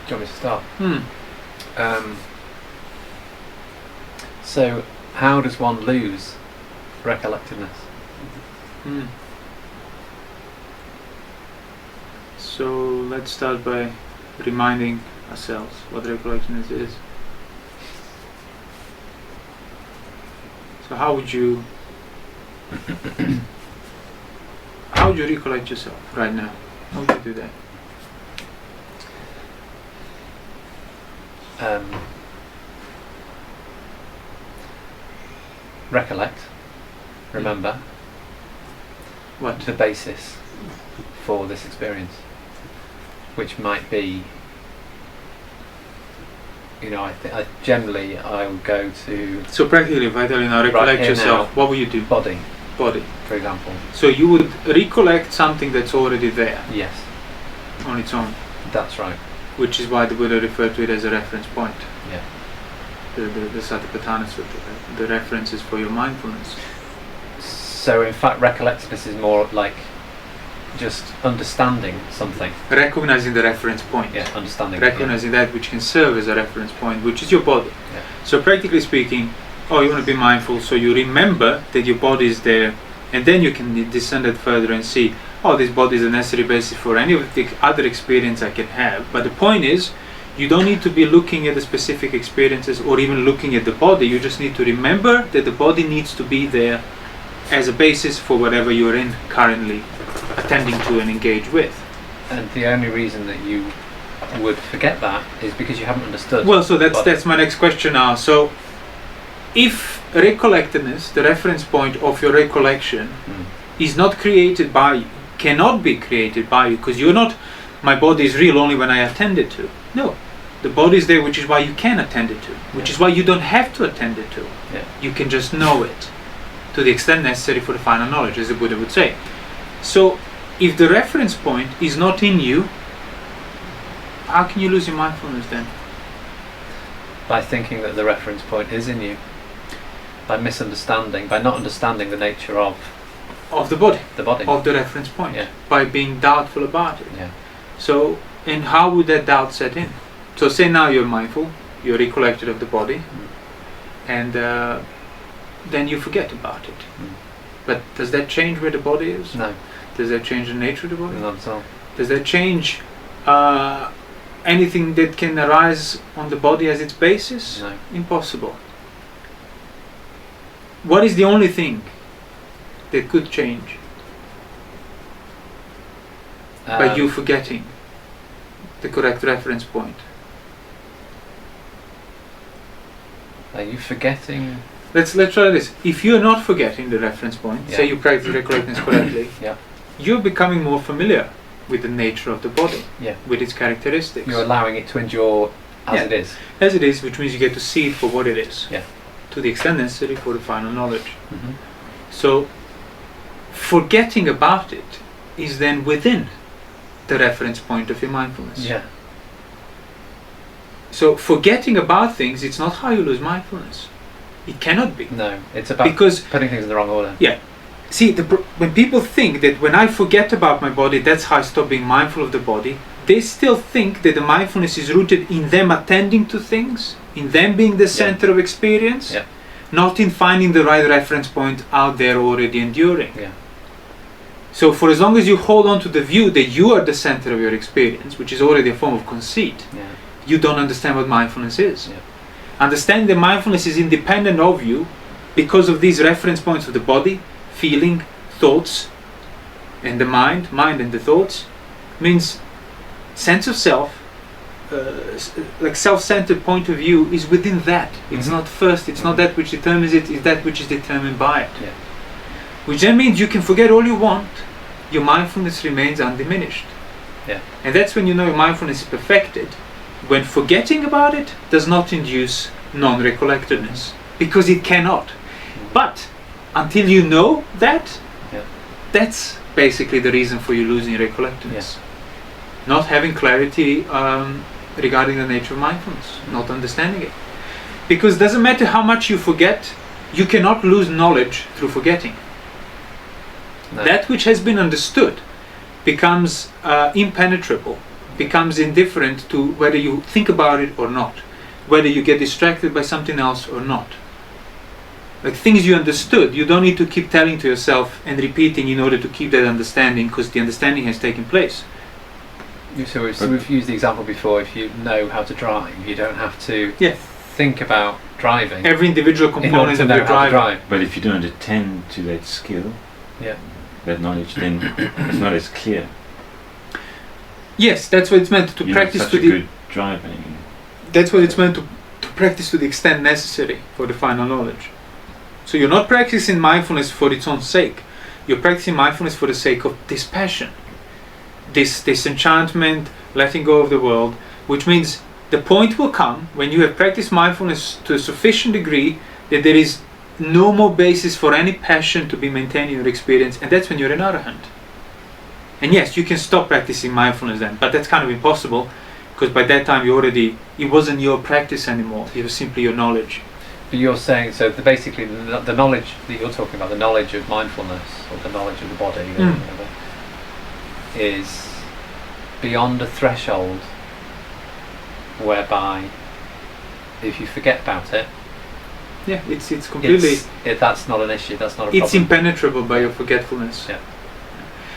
Do you want me to start? Hmm. So, how does one lose recollectedness? Hmm. So let's start by reminding ourselves what recollectedness is. So how would you recollect yourself right now? How would you do that? Recollect, remember, What? the basis for this experience, which might be, I generally I will go to So practically, if I tell you now, recollect here yourself, now. what would you do? body, Body. for example. So you would recollect something that's already there Yes, on its own, that's right. which is why the Buddha referred to it as a reference point. Yeah. The Satipatthana Sutta, the references for your mindfulness. So in fact, recollectedness is more like just understanding something. Recognizing the reference point. Yeah, understanding. Recognizing that which can serve as a reference point, which is your body. Yeah. So practically speaking, you want to be mindful, so you remember that your body is there, and then you can descend it further and see, this body is a necessary basis for any of the other experience I can have. But the point is, you don't need to be looking at the specific experiences or even looking at the body. You just need to remember that the body needs to be there as a basis for whatever you're in currently attending to and engage with. And the only reason that you would forget that is because you haven't understood. Well, so that's my next question now. So if recollectedness, the reference point of your recollection, is not created by you, cannot be created by you, because you're not, my body is real only when I attend it to. No. The body is there, which is why you can attend it to, which is why you don't have to attend it to. Yeah. You can just know it to the extent necessary for the final knowledge, as the Buddha would say. So if the reference point is not in you, how can you lose your mindfulness then? By thinking that the reference point is in you. By not understanding the nature of Of the body. the body. Of the reference point. Yeah. By being doubtful about it. Yeah. So, and how would that doubt set in? So say now you're mindful, you're recollected of the body, and then you forget about it. But does that change where the body is? No. Does that change the nature of the body? Not at all. Does that change anything that can arise on the body as its basis? No. Impossible. What is the only thing that could change by you forgetting the correct reference point? Are you forgetting? Let's try this. If you're not forgetting the reference point, say you practice recollectedness correctly, you're becoming more familiar with the nature of the body, with its characteristics. You're allowing it to endure as it is. As it is, which means you get to see it for what it is, Yeah. to the extent necessary for the final knowledge. Mm-hmm. So, forgetting about it is then within the reference point of your mindfulness. Yeah. So, forgetting about things, it's not how you lose mindfulness. It cannot be. No, it's about Because putting things in the wrong order. Yeah. See, when people think that when I forget about my body, that's how I stop being mindful of the body, they still think that the mindfulness is rooted in them attending to things, in them being the center of experience, not in finding the right reference point out there already enduring. Yeah. So for as long as you hold on to the view that you are the center of your experience, which is already a form of conceit, you don't understand what mindfulness is. Yeah. Understanding that mindfulness is independent of you because of these reference points of the body, feeling, thoughts, and the mind and the thoughts, means sense of self, like self-centered point of view is within that. It's not first, it's not that which determines it, it's that which is determined by it. Yeah. Which then means you can forget all you want, your mindfulness remains undiminished. Yeah. And that's when you know your mindfulness is perfected, when forgetting about it does not induce non-recollectedness, because it cannot. But until you know that, that's basically the reason for you losing recollectedness. Not having clarity regarding the nature of mindfulness, not understanding it. Because it doesn't matter how much you forget, you cannot lose knowledge through forgetting. No. That which has been understood becomes impenetrable becomes indifferent to whether you think about it or not, whether you get distracted by something else or not. Like things you understood, you don't need to keep telling to yourself and repeating in order to keep that understanding, because the understanding has taken place. So we've used the example before, if you know how to drive, you don't have to think about driving. Every individual component of your driving. But if you don't attend to that skill, that knowledge, then it's not as clear. Yes, that's what it's meant to practice such to a the good driver. That's what it's meant to practice to the extent necessary for the final knowledge. So you're not practicing mindfulness for its own sake. You're practicing mindfulness for the sake of dispassion, this disenchantment, letting go of the world, which means the point will come when you have practiced mindfulness to a sufficient degree that there is no more basis for any passion to be maintained in your experience, and that's when you're an arahant. And yes, you can stop practicing mindfulness then, but that's kind of impossible, because by that time it wasn't your practice anymore, it was simply your knowledge. But you're saying, so basically the knowledge that you're talking about, the knowledge of mindfulness, or the knowledge of the body, or whatever, is beyond a threshold whereby if you forget about it, it's completely... that's not an issue, that's not a problem. It's impenetrable by your forgetfulness. Yeah.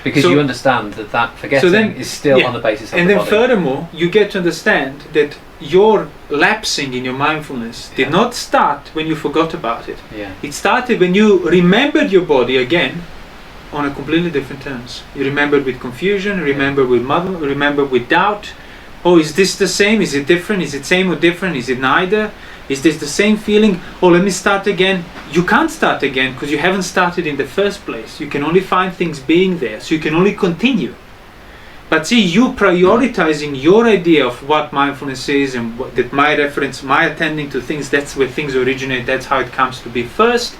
Because you understand that forgetting is still on the basis of the body. And then furthermore, you get to understand that your lapsing in your mindfulness did not start when you forgot about it. Yeah. It started when you remembered your body again on a completely different terms. You remembered with confusion, remember with doubt. Oh, is this the same? Is it different? Is it same or different? Is it neither? Is this the same feeling? Oh, let me start again. You can't start again because you haven't started in the first place. You can only find things being there, so you can only continue. But see, you prioritizing your idea of what mindfulness is and that my attending to things, that's where things originate, that's how it comes to be first,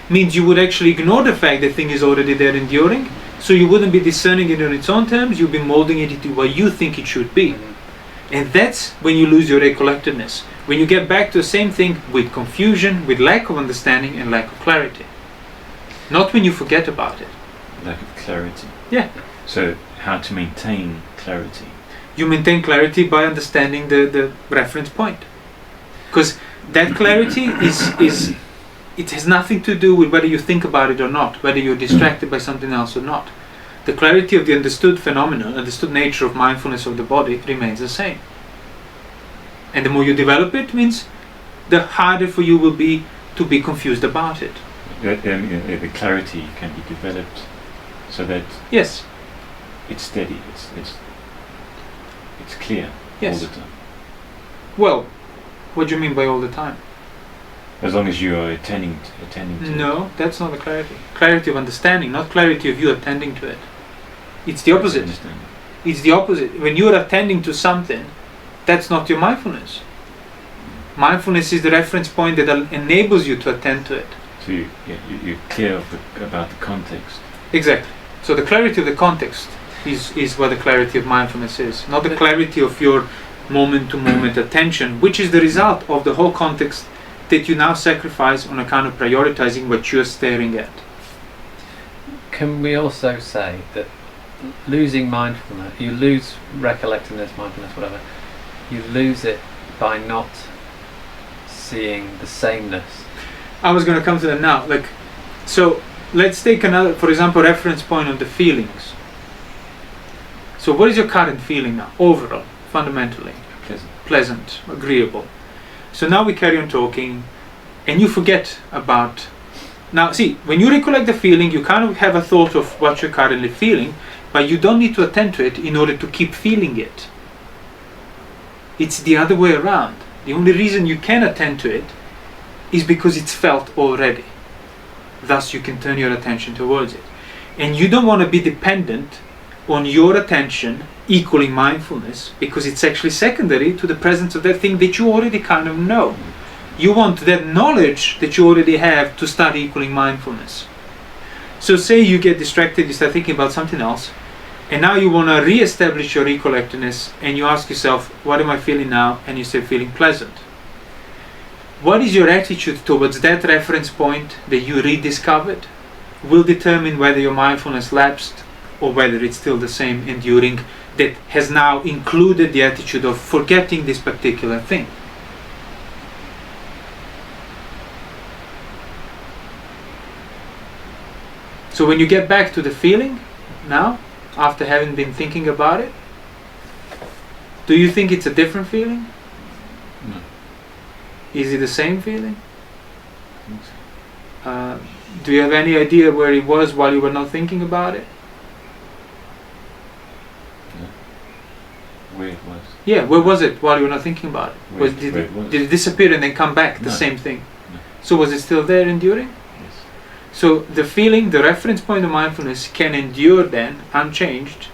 means you would actually ignore the fact that thing is already there enduring, so you wouldn't be discerning it on its own terms, you'd be molding it into what you think it should be. And that's when you lose your recollectedness. When you get back to the same thing with confusion, with lack of understanding and lack of clarity. Not when you forget about it. Lack of clarity. Yeah. So how to maintain clarity? You maintain clarity by understanding the reference point. Because that clarity is it has nothing to do with whether you think about it or not, whether you're distracted by something else or not. The clarity of the understood phenomenon, understood nature of mindfulness of the body remains the same. And the more you develop it, means the harder for you will be to be confused about it. The clarity can be developed so that yes, it's steady, it's clear all the time. Well, what do you mean by all the time? As long as you are attending to No, it. that's not the clarity. Clarity of understanding, not clarity of you attending to it. It's the opposite. It's the opposite. When you are attending to something, that's not your mindfulness. Mindfulness is the reference point that enables you to attend to it. So you're clear about the context. Exactly. So the clarity of the context is what the clarity of mindfulness is, not the clarity of your moment-to-moment attention, which is the result of the whole context that you now sacrifice on account of prioritizing what you're staring at. Can we also say that losing mindfulness, you lose recollectedness, mindfulness, whatever, you lose it by not seeing the sameness? I was going to come to that now. So let's take another, for example, reference point of the feelings. So what is your current feeling now, overall, fundamentally? Pleasant, agreeable. So now we carry on talking, and you forget about... Now see, when you recollect the feeling, you kind of have a thought of what you're currently feeling, but you don't need to attend to it in order to keep feeling it. It's the other way around. The only reason you can attend to it is because it's felt already. Thus you can turn your attention towards it. And you don't want to be dependent on your attention equaling mindfulness, because it's actually secondary to the presence of that thing that you already kind of know. You want that knowledge that you already have to start equaling mindfulness. So say you get distracted, you start thinking about something else, and now you want to re-establish your recollectedness, and you ask yourself, what am I feeling now? And you say, feeling pleasant. What is your attitude towards that reference point that you rediscovered will determine whether your mindfulness lapsed or whether it's still the same enduring that has now included the attitude of forgetting this particular thing. So when you get back to the feeling now, after having been thinking about it, do you think it's a different feeling? No. Is it the same feeling? I think so. Do you have any idea where it was while you were not thinking about it? Where it was. Yeah, where was it while you were not thinking about it? Did it disappear and then come back, the No. same thing? No. So was it still there enduring? Yes. So the feeling, the reference point of mindfulness can endure then, unchanged,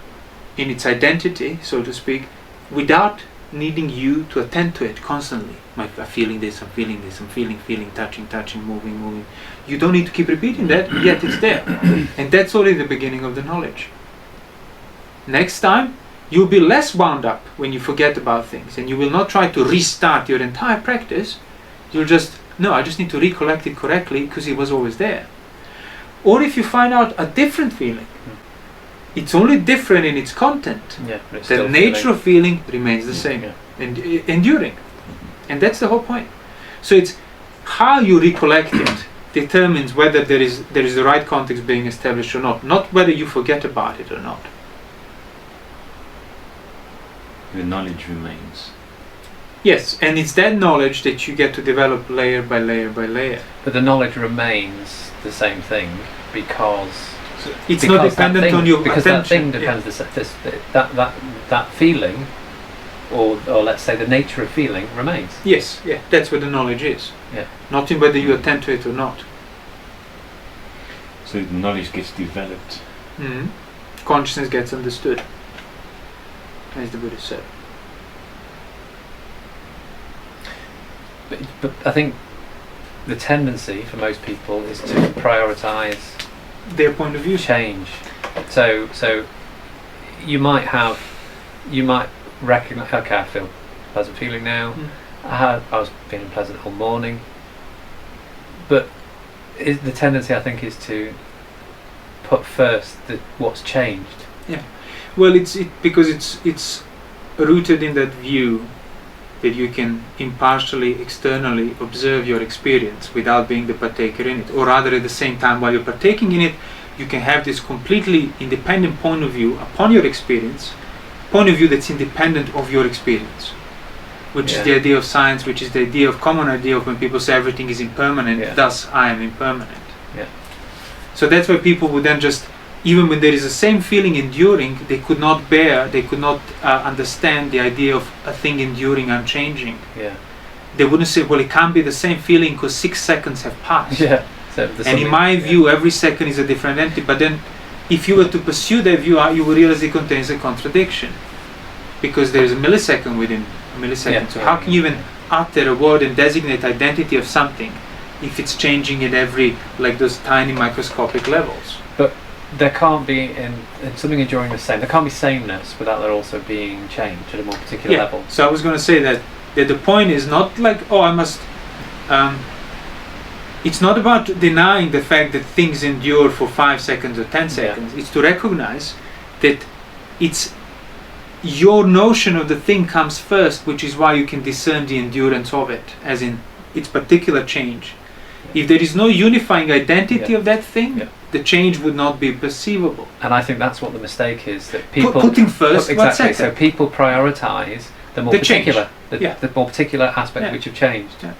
in its identity, so to speak, without needing you to attend to it constantly. I'm feeling this, I'm feeling this, I'm feeling, touching, moving. You don't need to keep repeating that, yet it's there. And that's only the beginning of the knowledge. Next time, you'll be less wound up when you forget about things, and you will not try to restart your entire practice. You'll just, no, I just need to recollect it correctly because it was always there. Or if you find out a different feeling, it's only different in its content. Yeah, but it's The still nature feeling. of feeling remains the same, Yeah. and enduring. And that's the whole point. So it's how you recollect it determines whether there is the right context being established or not whether you forget about it or not. The knowledge remains. Yes, and it's that knowledge that you get to develop layer by layer by layer. But the knowledge remains the same thing because It's not that dependent thing, on your because attention. that thing depends. That feeling, or let's say the nature of feeling, remains. Yes, yeah, that's what the knowledge is. Yeah. Not in whether you attend to it or not. So the knowledge gets developed. Mhm. Consciousness gets understood, as the Buddha said. But I think the tendency for most people is to prioritize Their point of view. change. So you might recognize, okay, I feel pleasant feeling now. I was feeling pleasant all morning. But the tendency, I think, is to put first what's changed. Well, because it's rooted in that view that you can impartially, externally observe your experience without being the partaker in it, or rather at the same time while you're partaking in it, you can have this completely independent point of view upon your experience, point of view that's independent of your experience, which is the idea of science, which is the idea of common idea of when people say everything is impermanent, thus I am impermanent. Yeah. So that's why people would then just, even when there is the same feeling enduring, they could not understand the idea of a thing enduring, unchanging. Yeah. They wouldn't say, well, it can't be the same feeling because 6 seconds have passed. Yeah. So And in my view, every second is a different entity. But then, if you were to pursue that view, you will realize it contains a contradiction, because there is a millisecond within a millisecond. Yeah. So how can you even utter a word and designate identity of something if it's changing at every, like those tiny microscopic levels? But there can't be in something enduring the same. There can't be sameness without there also being change at a more particular level. So I was going to say that the point is not like, oh, I must. It's not about denying the fact that things endure for 5 seconds or 10 seconds. It's to recognize that it's your notion of the thing comes first, which is why you can discern the endurance of it, as in its particular change. If there is no unifying identity of that thing, the change would not be perceivable. And I think that's what the mistake is, that people putting first what exactly. second. So people prioritize the more The particular, change. the more particular aspect which have changed. Yeah.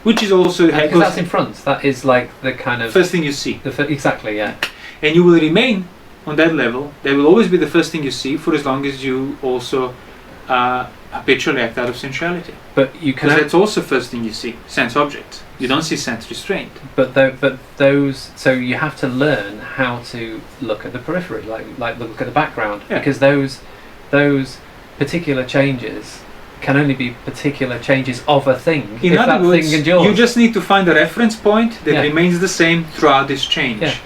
Which is also Because that's in front. That is like the kind of first thing you see. Exactly. Yeah. And you will remain on that level. That will always be the first thing you see for as long as you also habitually act out of sensuality. But you can. Because that's also first thing you see. Sense objects. You don't see sense restraint. But those. So you have to learn how to look at the periphery, like look at the background, because those particular changes can only be particular changes of a thing. In if other that words, thing endures. you just need to find a reference point that remains the same throughout this change. Yeah.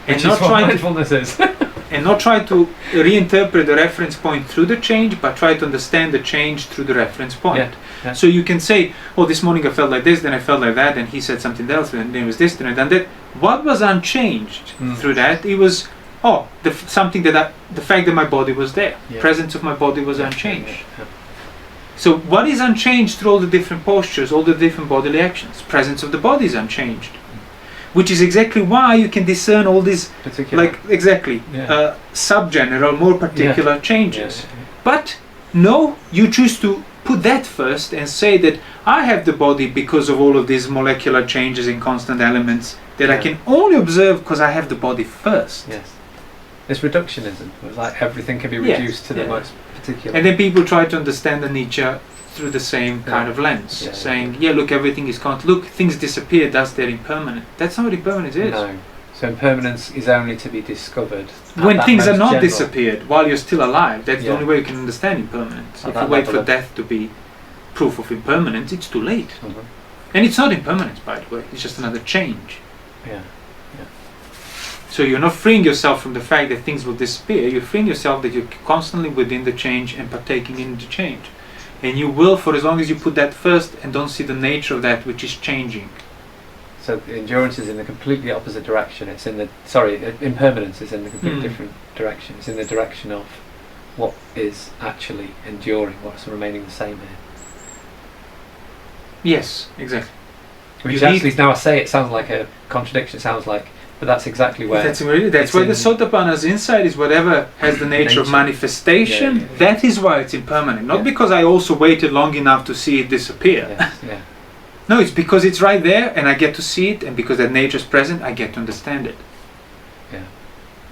And Which not is what try mindfulness is. and not try to reinterpret the reference point through the change, but try to understand the change through the reference point. Yeah. So you can say, oh, this morning I felt like this, then I felt like that, and he said something else, and then it was this, then I done that. What was unchanged through that? It was something that the fact that my body was there, presence of my body was unchanged. So what is unchanged through all the different postures, all the different bodily actions? Presence of the body is unchanged, which is exactly why you can discern all these subgeneral, more particular changes. But no, you choose to put that first and say that I have the body because of all of these molecular changes in constant elements that I can only observe because I have the body first. Yes. It's reductionism. It's like everything can be reduced to the most particular. And then people try to understand the nature through the same kind of lens, saying, look, everything is constant. Look, things disappear, thus they're impermanent. That's not what impermanence is. No. So impermanence is only to be discovered when things are not disappeared while you're still alive. That's the only way you can understand impermanence. If you wait for death to be proof of impermanence, it's too late. And it's not impermanence, by the way. It's just another change. So you're not freeing yourself from the fact that things will disappear. You're freeing yourself that you're constantly within the change and partaking in the change. And you will, for as long as you put that first and don't see the nature of that which is changing. So endurance is in the completely opposite direction. It's in the impermanence is in the completely different direction. It's in the direction of what is actually enduring, what's remaining the same here. Yes, exactly. Which actually, now I say it sounds like a contradiction. It sounds like, but that's exactly where. That's where the Sotapanna's insight is. Whatever has the nature of manifestation, that is why it's impermanent. Not because I also waited long enough to see it disappear. No, it's because it's right there and I get to see it, and because that nature is present, I get to understand it.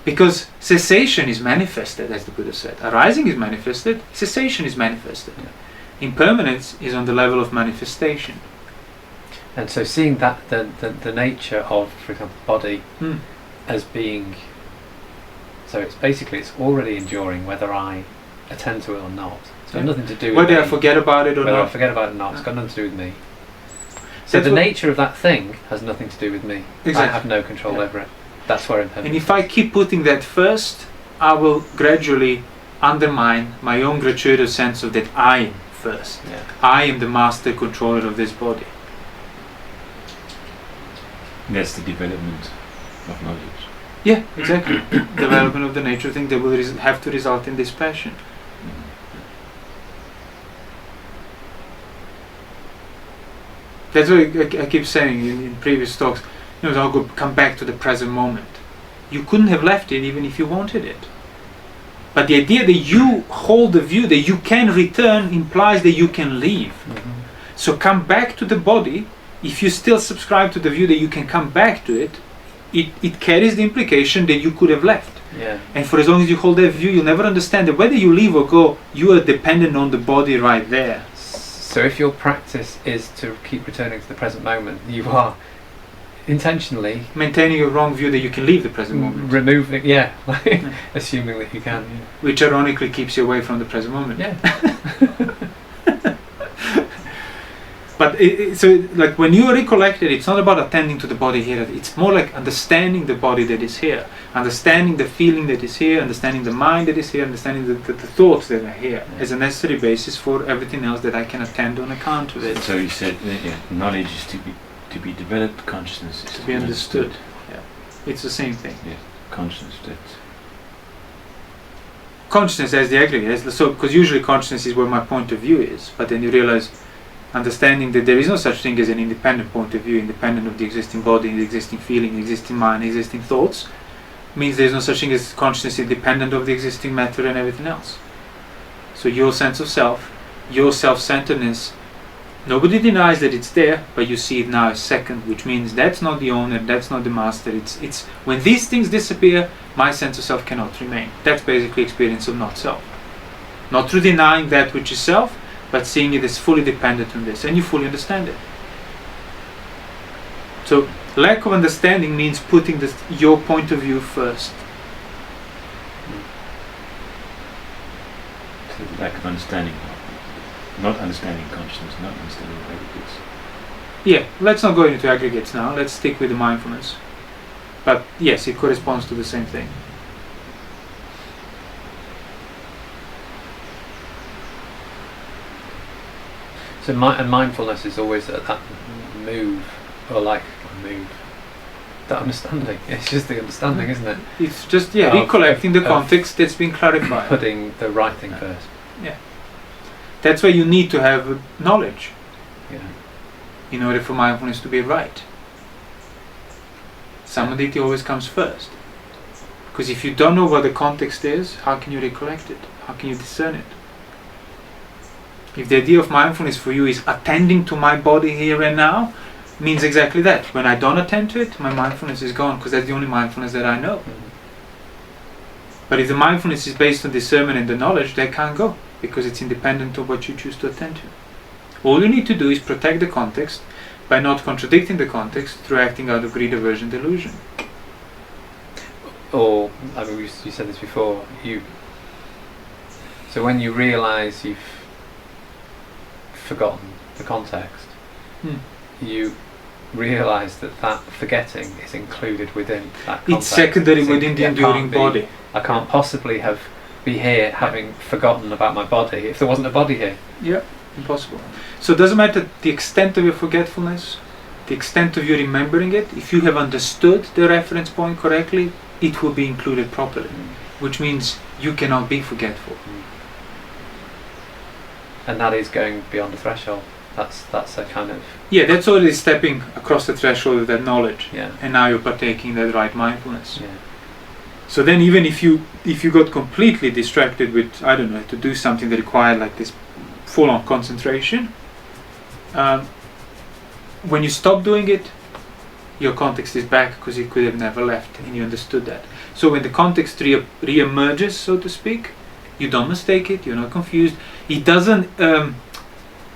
Because cessation is manifested, as the Buddha said. Arising is manifested, cessation is manifested. Impermanence is on the level of manifestation. And so seeing that the nature of, for example, body as being, so it's already enduring whether I attend to it or not. It's got nothing to do with whether I forget about it or not. I forget about it or not, it's got nothing to do with me. So the nature of that thing has nothing to do with me. Exactly. I have no control over it. That's where impermanence. And if I keep putting that first, I will gradually undermine my own gratuitous sense of that I am first. I am the master controller of this body. That's the development of knowledge. Yeah, exactly. Development of the nature of things that will have to result in this passion. That's what I keep saying in previous talks. I'll come back to the present moment. You couldn't have left it even if you wanted it. But the idea that you hold the view that you can return implies that you can leave. So come back to the body. If you still subscribe to the view that you can come back to it, it carries the implication that you could have left. And for as long as you hold that view, you'll never understand that whether you leave or go, you are dependent on the body right there. So if your practice is to keep returning to the present moment, you are intentionally maintaining a wrong view that you can leave the present moment. Removing, assuming that you can. Which ironically keeps you away from the present moment. But like when you are recollected, it's not about attending to the body here. It's more like understanding the body that is here, understanding the feeling that is here, understanding the mind that is here, understanding the thoughts that are here as a necessary basis for everything else that I can attend on account of it. So you said knowledge is to be developed, consciousness is to be understood. It's the same thing. Consciousness. Consciousness as the aggregate. So because usually consciousness is where my point of view is, but then you realize. Understanding that there is no such thing as an independent point of view, independent of the existing body, the existing feeling, the existing mind, the existing thoughts, means there is no such thing as consciousness independent of the existing matter and everything else. So your sense of self, your self-centeredness, nobody denies that it's there, but you see it now as second, which means that's not the owner, that's not the master. It's when these things disappear, my sense of self cannot remain. That's basically experience of not self. Not through denying that which is self, but seeing it as fully dependent on this, and you fully understand it. So lack of understanding means putting your point of view first. So lack of understanding, not understanding consciousness, not understanding aggregates. Let's not go into aggregates now. Let's stick with the mindfulness. But yes, it corresponds to the same thing. So and mindfulness is always at that move, or like move. that understanding. It's just the understanding, isn't it? It's just recollecting the context that's been clarified. Putting the right thing first. Yeah. That's why you need to have knowledge. Yeah. In order for mindfulness to be right. Samadhi always comes first. Because if you don't know what the context is, how can you recollect it? How can you discern it? If the idea of mindfulness for you is attending to my body here and now, means exactly that. When I don't attend to it, my mindfulness is gone, because that's the only mindfulness that I know. But if the mindfulness is based on discernment and the knowledge, that can't go, because it's independent of what you choose to attend to. All you need to do is protect the context by not contradicting the context through acting out of greed, aversion, delusion. Or, I mean, you said this before, so when you realise you've forgotten the context, you realise that forgetting is included within that context. It's secondary within the enduring body. I can't possibly be here having forgotten about my body if there wasn't a body here. Yeah, impossible. So it doesn't matter the extent of your forgetfulness, the extent of your remembering it. If you have understood the reference point correctly, it will be included properly, which means you cannot be forgetful. And that is going beyond the threshold. That's a kind of... Yeah, that's already stepping across the threshold of that knowledge. Yeah. And now you're partaking in that right mindfulness. Yeah. So then even if you got completely distracted with, I don't know, to do something that required like this full-on concentration, when you stop doing it, your context is back, because it could have never left, and you understood that. So when the context re-emerges, so to speak, you don't mistake it, you're not confused. It doesn't...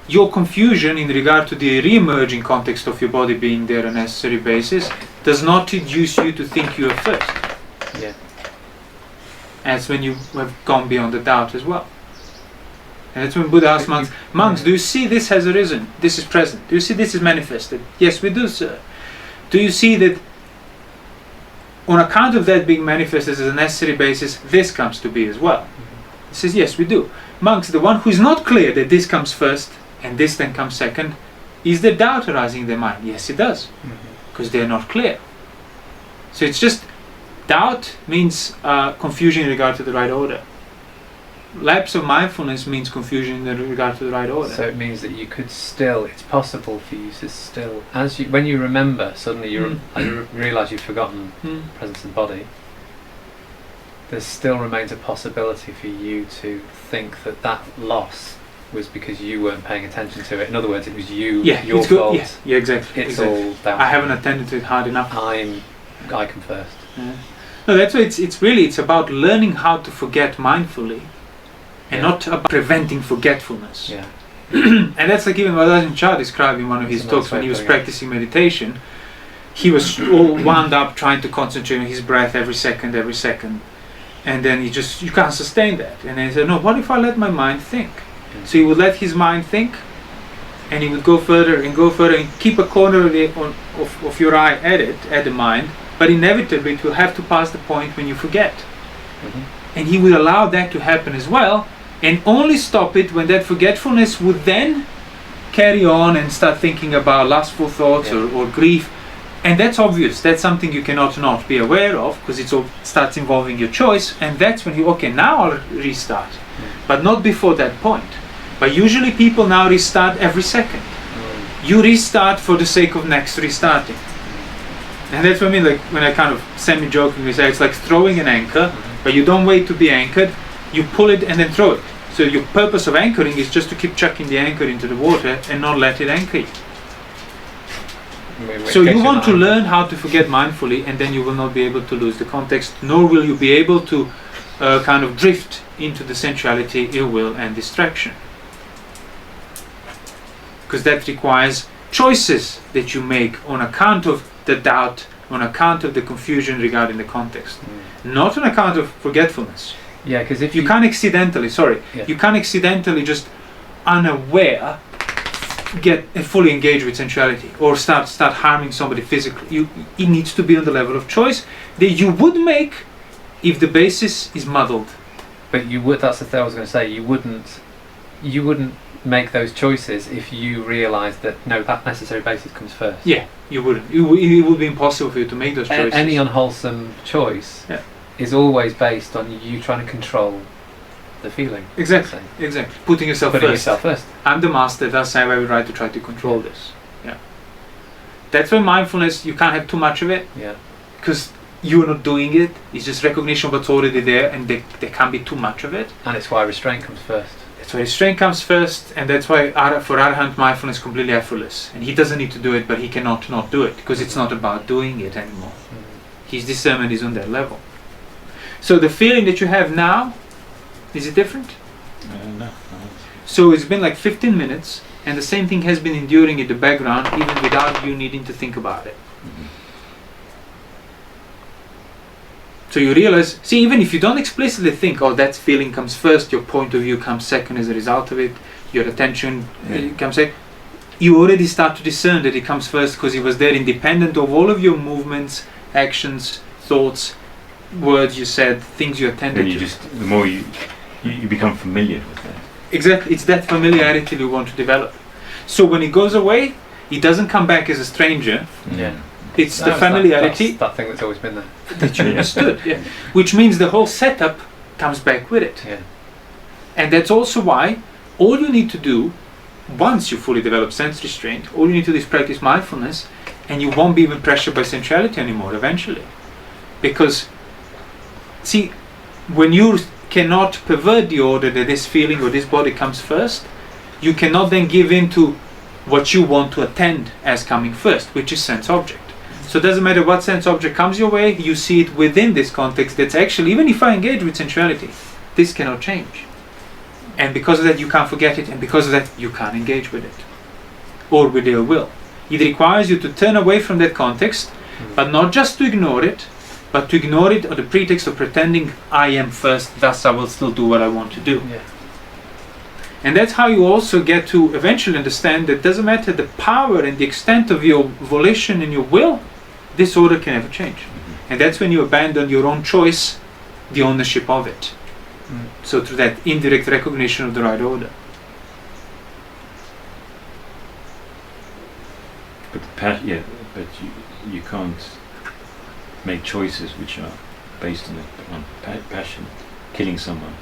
your confusion in regard to the re-emerging context of your body being there on a necessary basis does not induce you to think you are first. Yeah. That's when you have gone beyond the doubt as well. And that's when Buddha asked monks, do you see this has arisen? This is present. Do you see this is manifested? Yes, we do, sir. Do you see that on account of that being manifested as a necessary basis, this comes to be as well? He says, yes, we do. Monks, the one who is not clear that this comes first and this then comes second, is the doubt arising in their mind? Yes, it does, because they are not clear. So it's just doubt means confusion in regard to the right order. Lapse of mindfulness means confusion in regard to the right order. So it means that you could still, it's possible for you to still, when you remember, suddenly you realise you've forgotten presence of the body, there still remains a possibility for you to think that loss was because you weren't paying attention to it. In other words, it was your fault. Yeah, exactly. It's all down. I haven't attended to it hard enough. I come first. No, that's why it's about learning how to forget mindfully, and not about preventing forgetfulness. Yeah. And that's like even what Ajahn Chah described in one of his talks when he was practicing meditation. He was all wound up trying to concentrate on his breath every second. And then you can't sustain that. And then he said, no, what if I let my mind think? So he would let his mind think, and he would go further and keep a corner of your eye at the mind, but inevitably it will have to pass the point when you forget. And he would allow that to happen as well, and only stop it when that forgetfulness would then carry on and start thinking about lustful thoughts or grief. And that's obvious, that's something you cannot not be aware of, because it all starts involving your choice, and that's when now I'll restart. But not before that point. But usually people now restart every second. You restart for the sake of next restarting. And that's what I mean, like when I kind of semi-jokingly say it's like throwing an anchor, but you don't wait to be anchored, you pull it and then throw it. So your purpose of anchoring is just to keep chucking the anchor into the water and not let it anchor you. So you want to learn how to forget mindfully, and then you will not be able to lose the context, nor will you be able to kind of drift into the sensuality, ill will and distraction. Because that requires choices that you make on account of the doubt, on account of the confusion regarding the context, not on account of forgetfulness. Yeah, because if you can't accidentally, you can't accidentally just unaware get fully engaged with sensuality or start harming somebody physically. It needs to be on the level of choice that you would make if the basis is muddled. But you would, that's the thing I was going to say, you wouldn't you wouldn't make those choices if you realised that no, that necessary basis comes first. Yeah, you wouldn't. It would be impossible for you to make those choices. Any unwholesome choice is always based on you trying to control the feeling. Exactly. Putting yourself first. I'm the master, thus I have every right to try to control this. Yeah. That's why mindfulness, you can't have too much of it. Yeah. Because you're not doing it. It's just recognition of what's already there, and there can't be too much of it. And it's why restraint comes first. That's why restraint comes first, and that's why for Arahant mindfulness is completely effortless. And he doesn't need to do it, but he cannot not do it, because it's not about doing it anymore. His discernment is on that level. So the feeling that you have now, is it different? No. So it's been like 15 minutes, and the same thing has been enduring in the background, even without you needing to think about it. So you realize, see, even if you don't explicitly think, oh, that feeling comes first, your point of view comes second as a result of it, your attention comes second, you already start to discern that it comes first because it was there independent of all of your movements, actions, thoughts, words you said, things you attended to. The more you become familiar with that. Exactly, it's that familiarity we want to develop. So when it goes away, it doesn't come back as a stranger. Yeah. It's the familiarity. That thing that's always been there. That you understood, yeah. Which means the whole setup comes back with it. Yeah. And that's also why all you need to do, once you fully develop sense restraint, all you need to do is practice mindfulness, and you won't be even pressured by sensuality anymore eventually. Because, see, when you cannot pervert the order that this feeling or this body comes first, you cannot then give in to what you want to attend as coming first, which is sense object. So it doesn't matter what sense object comes your way, you see it within this context that's actually, even if I engage with sensuality, this cannot change. And because of that you can't forget it, and because of that you can't engage with it. Or with ill will. It requires you to turn away from that context, but not just to ignore it, but to ignore it on the pretext of pretending I am first, thus I will still do what I want to do. Yeah. And that's how you also get to eventually understand that it doesn't matter the power and the extent of your volition and your will, this order can never change. And that's when you abandon your own choice, the ownership of it. So through that indirect recognition of the right order. But you can't make choices which are based on passion, killing someone,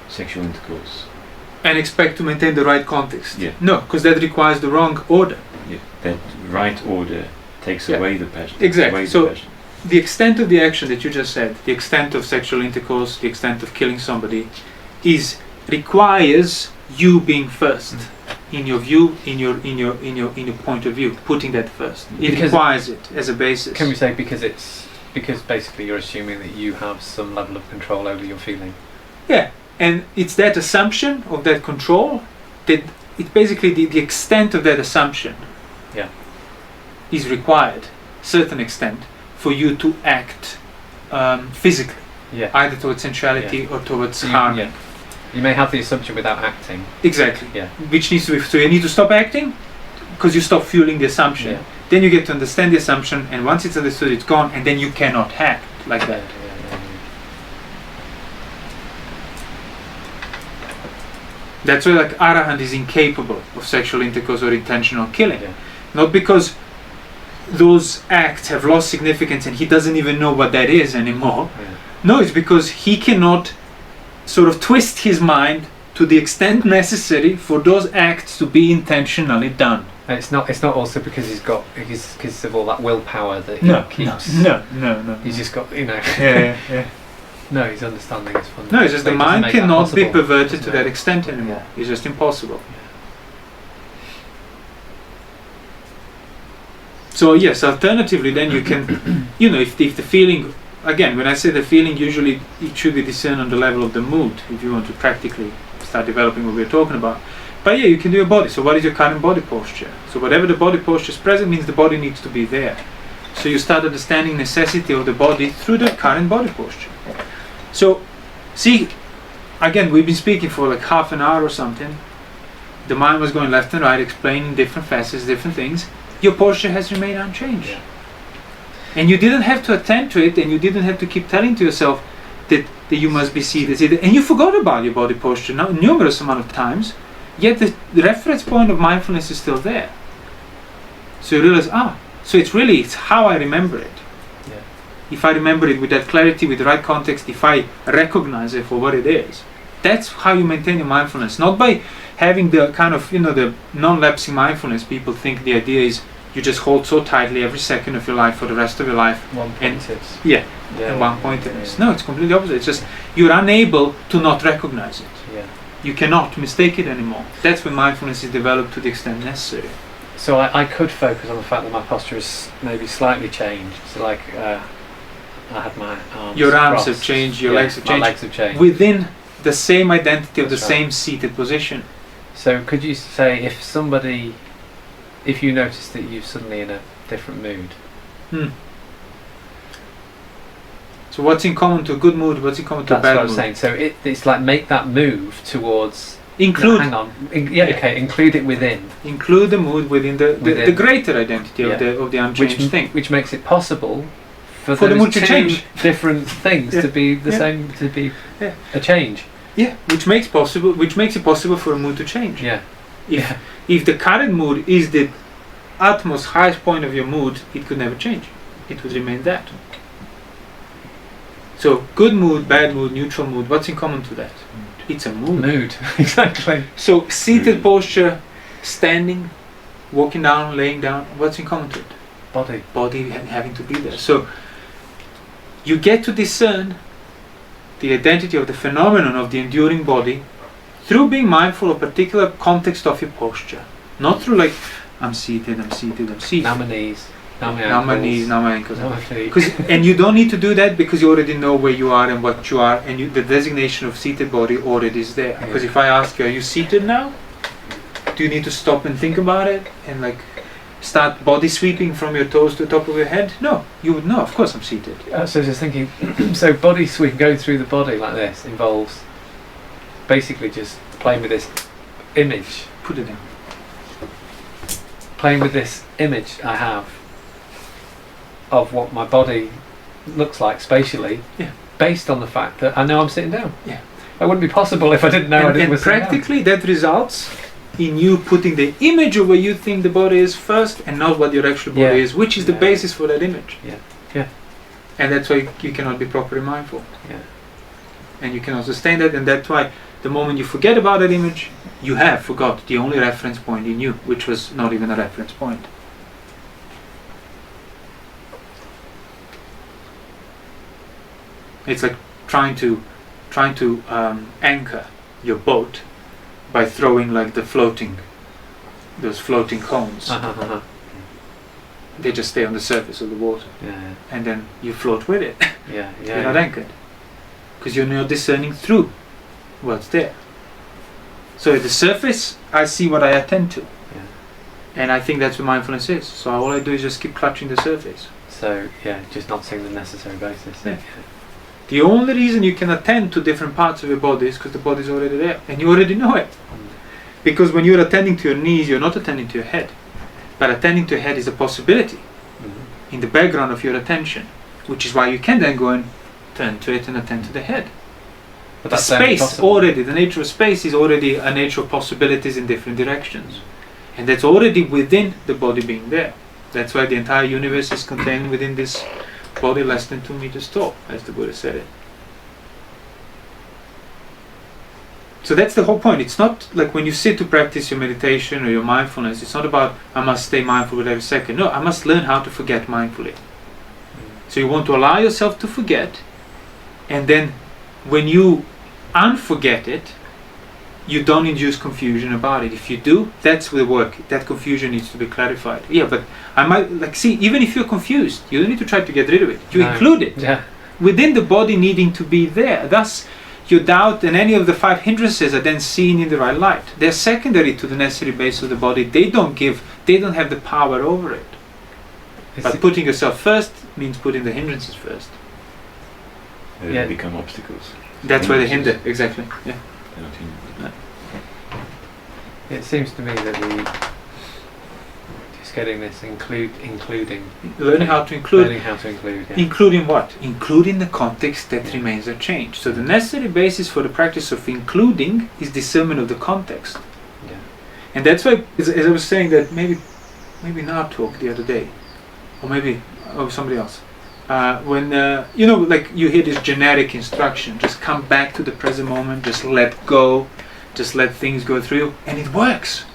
sexual intercourse. And expect to maintain the right context. Yeah. No, because that requires the wrong order. Yeah. That right order takes away the passion. Exactly. So the extent of the action that you just said, the extent of sexual intercourse, the extent of killing somebody, requires you being first in your view, in your point of view, putting that first. It requires it as a basis. Can we say because basically you're assuming that you have some level of control over your feeling? Yeah. And it's that assumption of that control that it's basically the extent of that assumption is required, certain extent, for you to act physically, either towards sensuality or towards harming. You may have the assumption without acting. Exactly. Yeah. Which needs to be, so you need to stop acting because you stop fueling the assumption. Yeah. Then you get to understand the assumption, and once it's understood, it's gone, and then you cannot act like that. That's why like Arahant is incapable of sexual intercourse or intentional killing. Yeah. Not because those acts have lost significance and he doesn't even know what that is anymore. Yeah. No, it's because he cannot sort of twist his mind to the extent necessary for those acts to be intentionally done. And it's not also because because of all that willpower that he keeps. No. He's just got, Yeah. No, his understanding is fundamental. No, it's just the mind cannot be perverted to that extent anymore. Yeah. It's just impossible. Yeah. So yes, alternatively then you can, if the feeling, again, when I say the feeling, usually it should be discerned on the level of the mood, if you want to practically start developing what we're talking about. But yeah, you can do your body. So what is your current body posture? So whatever the body posture is present means the body needs to be there. So you start understanding necessity of the body through the current body posture. So, see, again, we've been speaking for like half an hour or something. The mind was going left and right, explaining different facets, different things. Your posture has remained unchanged. Yeah. And you didn't have to attend to it, and you didn't have to keep telling to yourself that that you must be seated, and you forgot about your body posture numerous amount of times, yet the reference point of mindfulness is still there. So you realize, so it's how I remember it. Yeah. If I remember it with that clarity, with the right context, if I recognize it for what it is, that's how you maintain your mindfulness. Not by having the kind of, the non-lapsing mindfulness. People think the idea is you just hold so tightly every second of your life for the rest of your life. One-pointed. And one-pointedness. No, it's completely opposite. It's just you're unable to not recognize it. Yeah. You cannot mistake it anymore. That's when mindfulness is developed to the extent necessary. So I could focus on the fact that my posture is maybe slightly changed. So like I had my arms Your arms crossed. have changed, your legs have changed. My legs have changed. Within the same identity of That's the right. same seated position. So could you say if you notice that you're suddenly in a different mood? So what's in common to a good mood, what's in common to a That's bad what I mood? was saying. So it's like make that move towards... Include hang on. Include it within. Include the mood within the greater identity of the unchanged thing. Which makes it possible for the those mood to two change. different things to be the same, to be a change. Yeah, which makes it possible for a mood to change. Yeah. If the current mood is the utmost highest point of your mood, it could never change. It would remain that. So good mood, bad mood, neutral mood, what's in common to that? It's a mood. Mood, exactly. So seated posture, standing, walking down, laying down, what's in common to it? Body having to be there. So you get to discern the identity of the phenomenon of the enduring body through being mindful of particular context of your posture. Not through like, I'm seated. Now my knees. Now my Now my ankles. knees, now my ankles. Now my feet. And you don't need to do that because you already know where you are and what you are, and the designation of seated body already is there. Yeah. Because if I ask you, are you seated now? Do you need to stop and think about it and like start body sweeping from your toes to the top of your head? No, you would know. Of course, I'm seated. So just thinking, so body sweep going through the body like this involves basically just playing with this image. Put it in. Playing with this image I have of what my body looks like spatially, based on the fact that I know I'm sitting down. Yeah. That wouldn't be possible if I didn't know I didn't was sitting down. Practically that results in you putting the image of where you think the body is first and not what your actual body is, which is the basis for that image. Yeah. And that's why you cannot be properly mindful. Yeah. And you cannot sustain that, and that's why the moment you forget about that image, you have forgot the only reference point in you, which was not even a reference point. It's like trying to anchor your boat by throwing like those floating cones. They just stay on the surface of the water, and then you float with it. You're not anchored because you're not discerning through what's there. So at the surface, I see what I attend to, and I think that's what mindfulness is. So all I do is just keep clutching the surface. So just not seeing the necessary basis. The only reason you can attend to different parts of your body is because the body is already there, and you already know it. Because when you're attending to your knees, you're not attending to your head, but attending to your head is a possibility in the background of your attention, which is why you can then go and turn to it and attend to the head. But the space already, the nature of space is already a nature of possibilities in different directions, and that's already within the body being there. That's why the entire universe is contained within this body less than 2 meters tall, as the Buddha said it. So that's the whole point. It's not like when you sit to practice your meditation or your mindfulness, it's not about I must stay mindful with every second. No, I must learn how to forget mindfully. So you want to allow yourself to forget, and then when you unforget it, you don't induce confusion about it. If you do, that's the work. That confusion needs to be clarified. Yeah, but I might see, even if you're confused, you don't need to try to get rid of it. You include it within the body needing to be there. Thus, your doubt and any of the 5 hindrances are then seen in the right light. They're secondary to the necessary base of the body. They don't have the power over it. But putting yourself first means putting the hindrances first. They become obstacles. That's why they hinder, exactly. Yeah. They're not hindrances. It seems to me that the Just getting this including. Learning how to include. Learning how to include. Yeah. Including what? Including the context that remains unchanged. So the necessary basis for the practice of including is discernment of the context. Yeah. And that's why, as I was saying, that maybe in our talk the other day, or maybe somebody else, when like you hear this generic instruction, just come back to the present moment, just let go, just let things go through you, and it works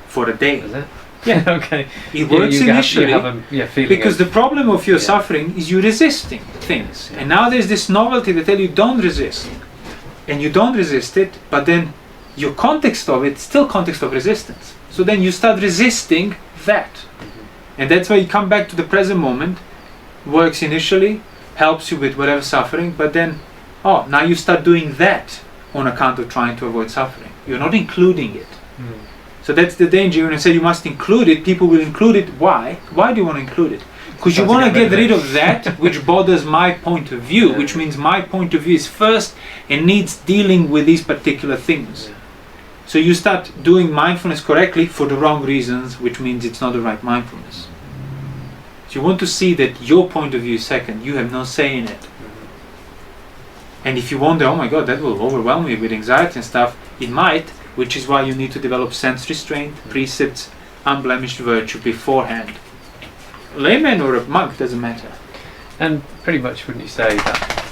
for a day. Is it? Yeah. Okay. It works initially you have a feeling because of, the problem of your suffering is you resisting things, and now there's this novelty that tell you don't resist, and you don't resist it, but then your context of it still context of resistance. So then you start resisting that, and that's why you come back to the present moment. Works initially, helps you with whatever suffering, but then now you start doing that on account of trying to avoid suffering. You're not including it. So that's the danger. When I say you must include it, people will include it. Why? Why do you want to include it? Because you want to get rid of that which bothers my point of view, which means my point of view is first and needs dealing with these particular things. So you start doing mindfulness correctly for the wrong reasons, which means it's not the right mindfulness. So you want to see that your point of view is second. You have no say in it. And if you wonder, oh my God, that will overwhelm me with anxiety and stuff, it might, which is why you need to develop sense restraint, precepts, unblemished virtue beforehand. Layman or a monk, doesn't matter. And pretty much wouldn't you say that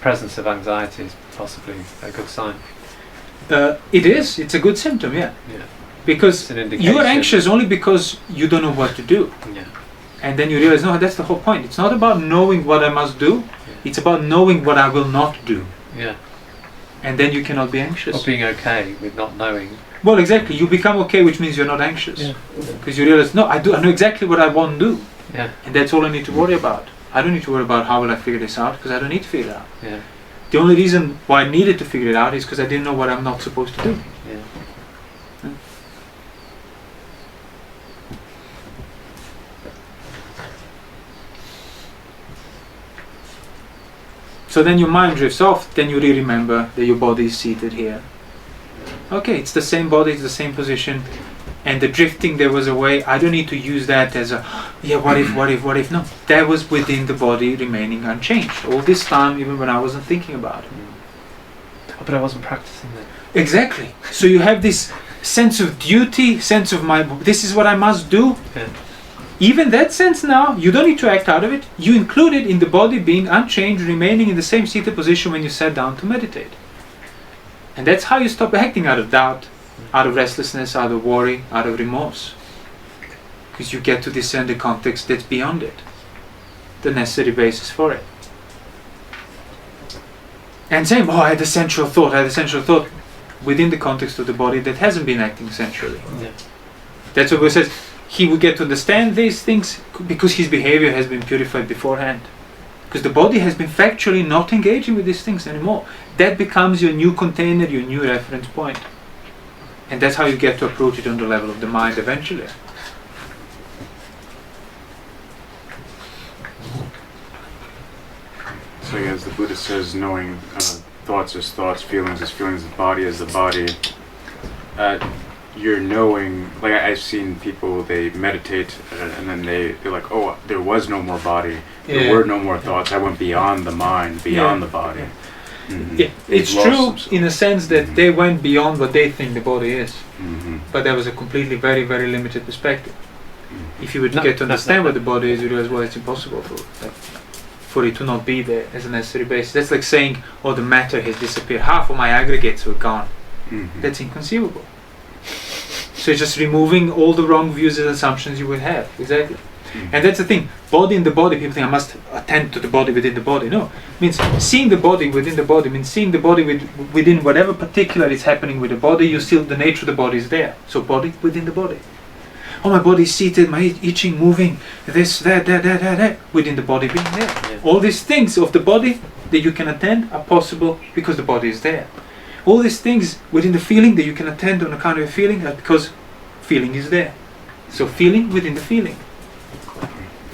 presence of anxiety is possibly a good sign? It is. It's a good symptom, yeah. Because you are anxious only because you don't know what to do. And then you realize, no, that's the whole point. It's not about knowing what I must do. It's about knowing what I will not do. And then you cannot be anxious. Or being okay with not knowing. Well, exactly. You become okay, which means you're not anxious. Because you realize, no, I know exactly what I won't do. And that's all I need to worry about. I don't need to worry about how will I figure this out, because I don't need to figure it out. The only reason why I needed to figure it out is because I didn't know what I'm not supposed to do. So then your mind drifts off, then you remember that your body is seated here. Okay, it's the same body, it's the same position, and the drifting there was a way, I don't need to use that as a, what if, no. That was within the body remaining unchanged. All this time, even when I wasn't thinking about it. But I wasn't practicing that. Exactly. So you have this sense of duty, sense of this is what I must do. Even that sense now, you don't need to act out of it. You include it in the body being unchanged, remaining in the same seated position when you sat down to meditate. And that's how you stop acting out of doubt, out of restlessness, out of worry, out of remorse. Because you get to discern the context that's beyond it, the necessary basis for it. And same, I had a sensual thought within the context of the body that hasn't been acting sensually. That's what it says. He will get to understand these things because his behavior has been purified beforehand. Because the body has been factually not engaging with these things anymore. That becomes your new container, your new reference point. And that's how you get to approach it on the level of the mind eventually. So as the Buddha says, knowing thoughts as thoughts, feelings as feelings, the body as the body, you're knowing, like I've seen people, they meditate and then they're like, oh, there was no more body, there were no more thoughts, I went beyond the mind, beyond the body. It's true in a sense that they went beyond what they think the body is, but that was a completely very, very limited perspective. If you were to get to understand what the body is, you realize, well, it's impossible for it to not be there as a necessary basis. That's like saying, oh, the matter has disappeared, half of my aggregates were gone. That's inconceivable. So it's just removing all the wrong views and assumptions you would have. Exactly. And that's the thing. Body in the body, people think I must attend to the body within the body. No. It means seeing the body within the body, means seeing the body within whatever particular is happening with the body, you still, the nature of the body is there. So body within the body. Oh, my body is seated, my itching, moving, this, that, within the body being there. All these things of the body that you can attend are possible because the body is there. All these things within the feeling that you can attend on account of a feeling are because feeling is there. So feeling within the feeling.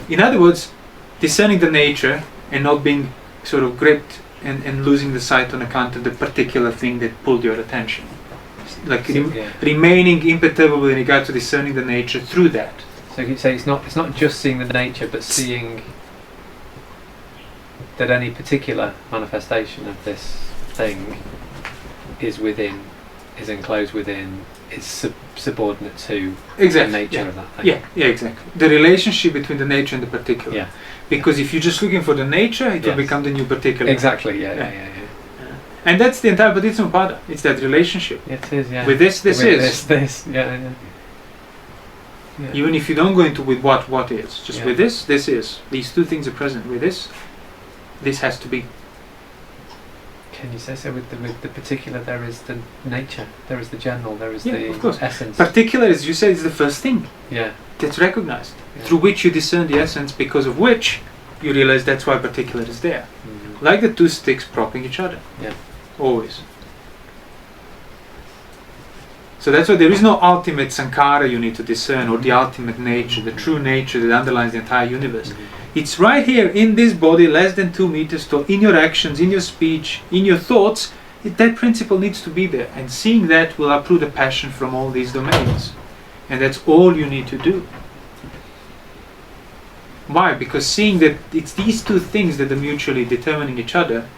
In other words, discerning the nature and not being sort of gripped and losing the sight on account of the particular thing that pulled your attention. remaining imperturbable in regard to discerning the nature through that. So you say it's not just seeing the nature, but seeing that any particular manifestation of this thing is enclosed within, is subordinate to the nature of that thing. Yeah, exactly. The relationship between the nature and the particular. Yeah. Because if you're just looking for the nature, it will become the new particular. Exactly, yeah. And that's the entire Buddhism. It's that relationship. It is, yeah. With this is. This, yeah. Even if you don't go into with what is. Just with this is. These two things are present. With this has to be. Can you say so? With the particular, there is the nature, there is the general, there is of course. the essence. Particular, as you said, is the first thing. Yeah. That's recognized. Through which you discern the essence, because of which you realize that's why particular is there. Mm-hmm. Like the two sticks propping each other. Yeah. Always. So that's why there is no ultimate sankhara you need to discern, or the ultimate nature, the true nature that underlies the entire universe. Mm-hmm. It's right here in this body, less than 2 meters tall, in your actions, in your speech, in your thoughts. That principle needs to be there, and seeing that will uproot the passion from all these domains. And that's all you need to do. Why? Because seeing that it's these two things that are mutually determining each other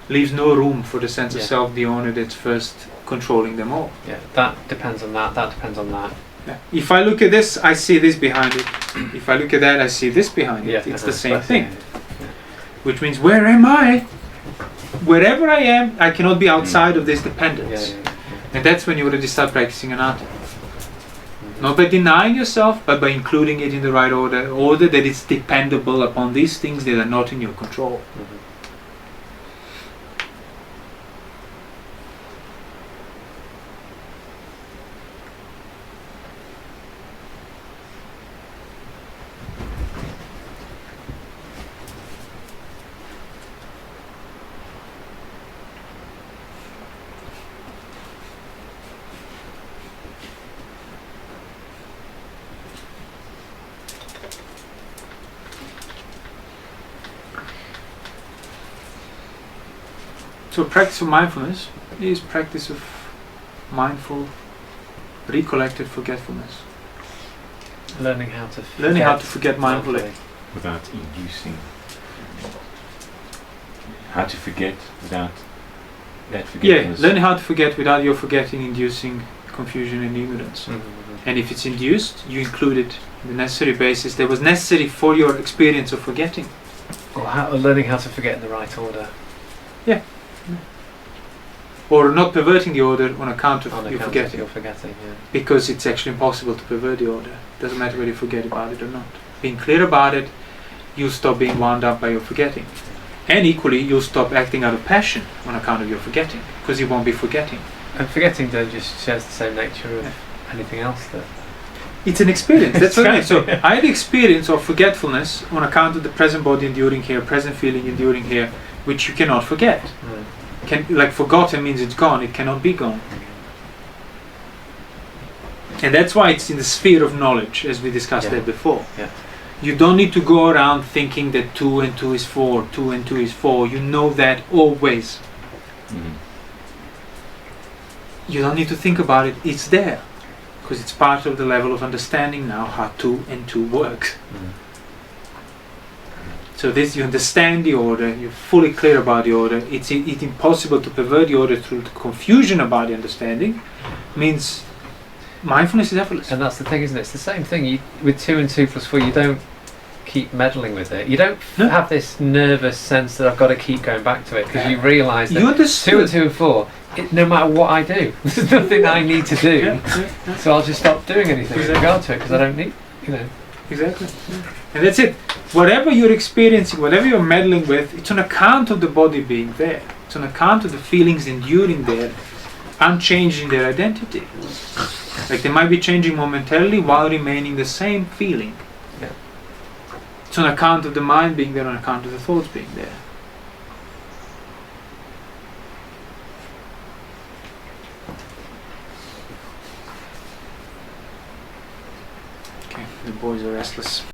leaves no room for the sense of self, the owner that's first controlling them all. Yeah, that depends on that depends on that. Yeah. If I look at this, I see this behind it. If I look at that, I see this behind it. It's the same thing. Which means, where am I? Wherever I am, I cannot be outside of this dependence. And that's when you already start practicing anatta. Not by denying yourself, but by including it in the right order that it's dependable upon these things that are not in your control. Mm-hmm. So practice of mindfulness is practice of mindful, recollected forgetfulness. Learning how to forget mindfully. Without inducing. How to forget without that forgetfulness. Yeah, learning how to forget without your forgetting inducing confusion and ignorance. Mm-hmm. And if it's induced, you include it on the necessary basis that was necessary for your experience of forgetting. Or learning how to forget in the right order. Yeah. Or not perverting the order on account of your forgetting. Because it's actually impossible to pervert the order. Doesn't matter whether you forget about it or not. Being clear about it, you'll stop being wound up by your forgetting. And equally, you'll stop acting out of passion on account of your forgetting, because you won't be forgetting. And forgetting just shares the same nature of anything else. It's an experience. That's what I mean. So I had the experience of forgetfulness on account of the present body enduring here, present feeling enduring here, which you cannot forget. Like forgotten means it's gone, it cannot be gone. And that's why it's in the sphere of knowledge, as we discussed that before. Yeah. You don't need to go around thinking that 2 and 2 is 4, 2 and 2 is 4. You know that always. Mm-hmm. You don't need to think about it, it's there. Because it's part of the level of understanding now how 2 and 2 works. Mm-hmm. So this, you understand the order, you're fully clear about the order. It's impossible to pervert the order through the confusion about the understanding. Means mindfulness is effortless. And that's the thing, isn't it? It's the same thing. With 2 and 2 plus 4, you don't keep meddling with it. You don't have this nervous sense that I've got to keep going back to it, because you realise that 2 and 2 and 4, no matter what I do, there's nothing I need to do. So I'll just stop doing anything with regard to it, because I don't need, Exactly. And that's it. Whatever you're experiencing, whatever you're meddling with, it's on account of the body being there. It's on account of the feelings enduring there, unchanged in their identity. Like they might be changing momentarily while remaining the same feeling. Yeah. It's on account of the mind being there, on account of the thoughts being there. Okay, the boys are restless.